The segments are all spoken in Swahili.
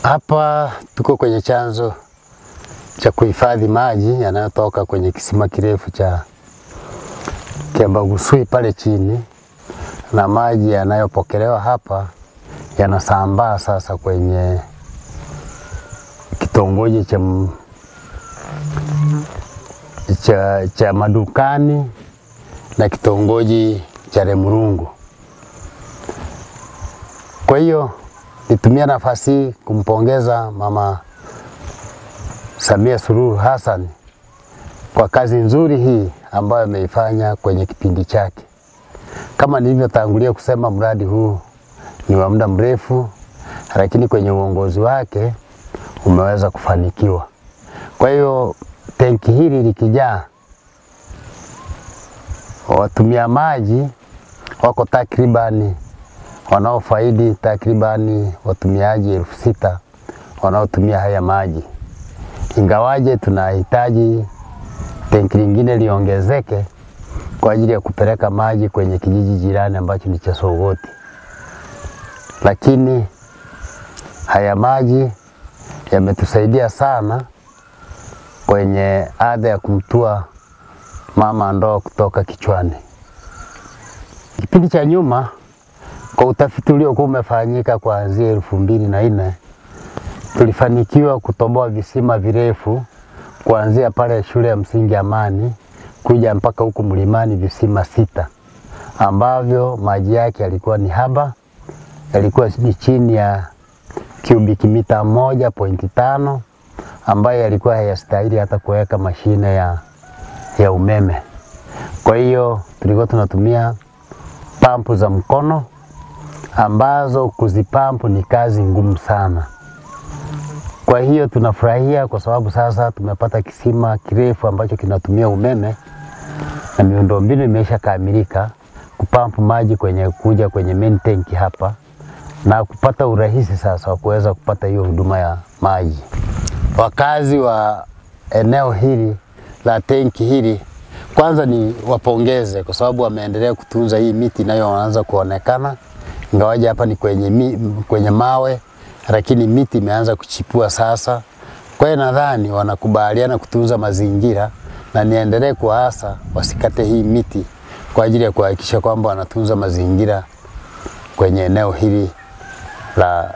Hapa tuko kwenye chanzo cha kuhifadhi maji yanayotoka kwenye kisima kirefu cha Kiambagusui pale chini, na maji yanayopokelewa hapa yanasambaa sasa kwenye kitongoji cha Madukani na kitongoji cha Remurungu. Kwa hiyo nitumia nafasi kumpongeza Mama Samia Suluhu Hassan kwa kazi nzuri hii ambayo ameifanya kwenye kipindi chake. Kama nilivyotangulia kusema, mradi huu ni wa muda mrefu, lakini kwenye uongozi wake umeweza kufanikiwa. Kwa hiyo tenki hili likijaa, watumia maji wako takribani wanaofaidi takribani watumiaji 6,000 wanaotumia haya maji. Ingawaje tunahitaji tenki lingine liongezeke kwa ajili ya kupeleka maji kwenye kijiji jirani ambacho ni cha Sogoti. Lakini haya maji yametusaidia sana kwenye adha ya kumtua mama ndoo kutoka kichwani. Kipindi cha nyuma, kwa utafiti uliokuwa umefanyika kuanzia 2004, tulifanikiwa kutoboa visima virefu kuanzia pale shule ya msingi Amani kuja mpaka huku mlimani, visima 6 ambavyo maji yake yalikuwa ni haba, yalikuwa ni chini ya cubic mita 1.5, ambayo yalikuwa hayastahili hata kuweka mashine ya umeme. Kwa hiyo tulikuwa tunatumia pampu za mkono ambazo kuzipampu ni kazi ngumu sana. Kwa hiyo tunafurahia kwa sababu sasa tumepata kisima kirefu ambacho kinatumia umeme na miundombinu imeshakamilika kupampu maji kuja kwenye main tank hapa, na kupata urahisi sasa wa kuweza kupata hiyo huduma ya maji. Wakazi wa eneo hili la tenki hili, kwanza ni wapongeze kwa sababu wameendelea kutunza hii miti inayoanza kuonekana. Ingawaje hapa ni kwenye mawe, lakini miti imeanza kuchipua sasa. Kwa hiyo nadhani wanakubaliana kutunza mazingira, na niendelee kuwaasa wasikate hii miti kwa ajili ya kuhakikisha kwamba wanatunza mazingira kwenye eneo hili la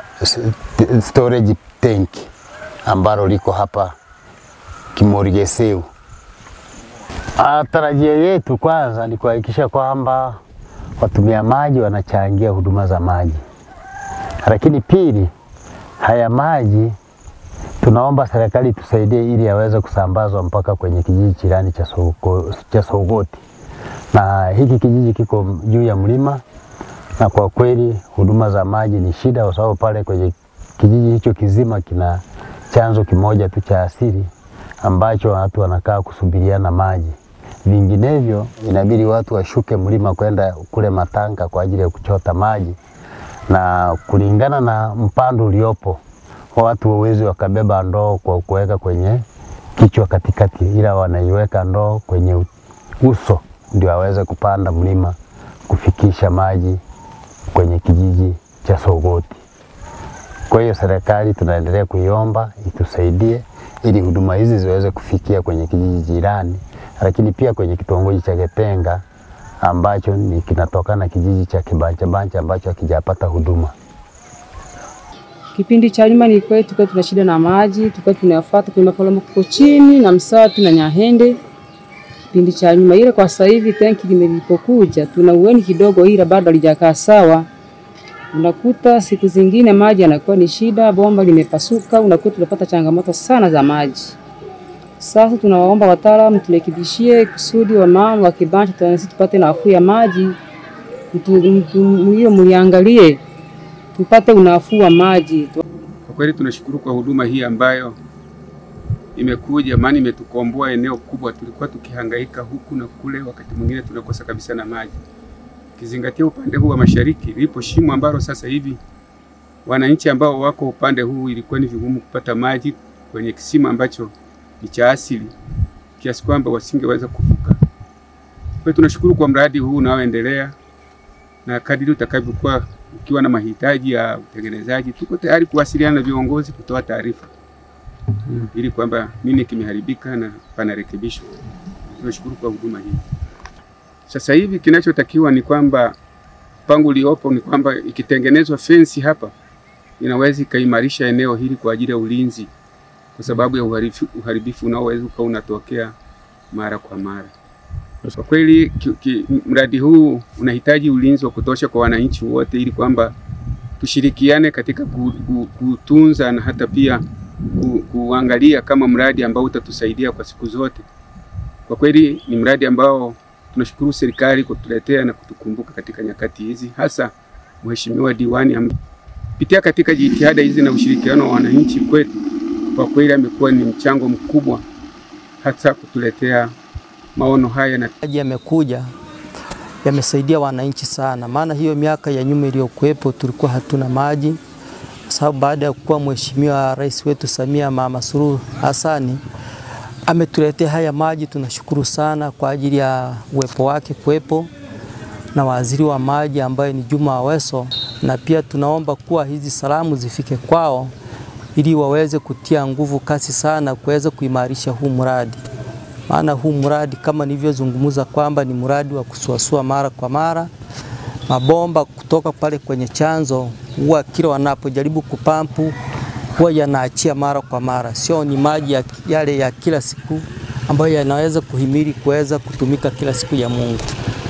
storage tank ambalo liko hapa Kimorigeseu. Tarajio yetu kwanza ni kuhakikisha kwamba watumia maji wanachangia huduma za maji. Lakini pili, haya maji tunaomba serikali tusaidie ili yaweze kusambazwa mpaka kwenye kijiji jirani cha Sogoti. Na hiki kijiji kiko juu ya mlima, na kwa kweli huduma za maji ni shida kwa sababu pale kwenye kijiji hicho kizima kina chanzo kimoja tu cha asili ambacho watu wanakaa kusubiriana maji. Vinginevyo inabidi watu washuke mlima kwenda kule Matanga kwa ajili ya kuchota maji, na kulingana na mpando uliopo watu wawezi wakabeba ndoo kwa kuweka kwenye kichwa katikati, ila wanaiweka ndoo kwenye uso ndio waweze kupanda mlima kufikisha maji kwenye kijiji cha Sogoti. Kwa hiyo serikali tunaendelea kuiomba itusaidie ili huduma hizi ziweze kufikia kwenye kijiji jirani, lakini pia kwenye kitongoji cha Getenga ambacho ni kinatokana na kijiji cha Kibancha ambacho hakijapata huduma. Kipindi cha nyuma ni kwetu tulikuwa tuna shida na maji, tulikuwa tunayafuata kwa maporomoko chini na Msati na Nyahende. Kipindi cha nyuma ile, kwa sasa hivi tanki limelipokuja tuna uweni kidogo, ila bado halijakaa sawa. Unakuta siku zingine maji yanakuwa ni shida, bomba limepasuka, unakuta tunapata changamoto sana za maji. Sasa tunawaomba wataalamu turekebishie kusudi wa mama wa Kibancha tunasi tupate nafuu ya maji. Hiyo mliangalie tupate unafuu wa maji. Kwa kweli tunashukuru kwa huduma hii ambayo imekuja, maana imetukomboa eneo kubwa. Tulikuwa tukihangaika huku na kule, wakati mwingine tunakosa kabisa na maji. Kizingatia upande huu wa mashariki lipo shimo ambalo sasa hivi wananchi ambao wako upande huu ilikuwa ni vigumu kupata maji kwenye kisima ambacho ni cha asili, kiasi kwamba wasingeweza kuvuka. Kwa tunashukuru kwa mradi huu unaoendelea, na kadiri utakavyokuwa ukiwa na mahitaji ya utengenezaji, tuko tayari kuwasiliana na viongozi kutoa taarifa ili kwamba nini kimeharibika na panarekebishwa. Tunashukuru kwa huduma hii. Sasa hivi kinachotakiwa ni kwamba mpango uliopo ni kwamba ikitengenezwa fence hapa inaweza ikaimarisha eneo hili kwa ajili ya ulinzi, kwa sababu ya uharibifu unaoweza kuwa unatokea mara kwa mara. Kwa kweli mradi huu unahitaji ulinzi wa kutosha kwa wananchi wote, ili kwamba tushirikiane katika kutunza na hata pia kuangalia kama mradi ambao utatusaidia kwa siku zote. Kwa kweli ni mradi ambao tunashukuru serikali kutuletea na kutukumbuka katika nyakati hizi, hasa Mheshimiwa Diwani kupitia katika jitihada hizi na ushirikiano wa wananchi kwetu. Kwa kweli amekuwa ni mchango mkubwa hata kutuletea maono haya, na maji yamekuja yamesaidia wananchi sana. Maana hiyo miaka ya nyuma iliyokuepo tulikuwa hatuna maji, sababu baada ya kuwa Mheshimiwa Rais wetu Samia Mama Suluhu Hassan ametuletea haya maji. Tunashukuru sana kwa ajili ya uwepo wake kuwepo na waziri wa maji ambaye ni Juma Aweso, na pia tunaomba kuwa hizi salamu zifike kwao ili waweze kutia nguvu kasi sana kuweza kuimarisha huu mradi. Maana huu mradi kama nilivyozungumza kwamba ni mradi wa kusuasua mara kwa mara. Mabomba kutoka pale kwenye chanzo huwa kila wanapojaribu kupampu huwa yanaachia mara kwa mara. Sio ni maji yale ya kila siku ambayo yanaweza kuhimili kuweza kutumika kila siku ya Mungu.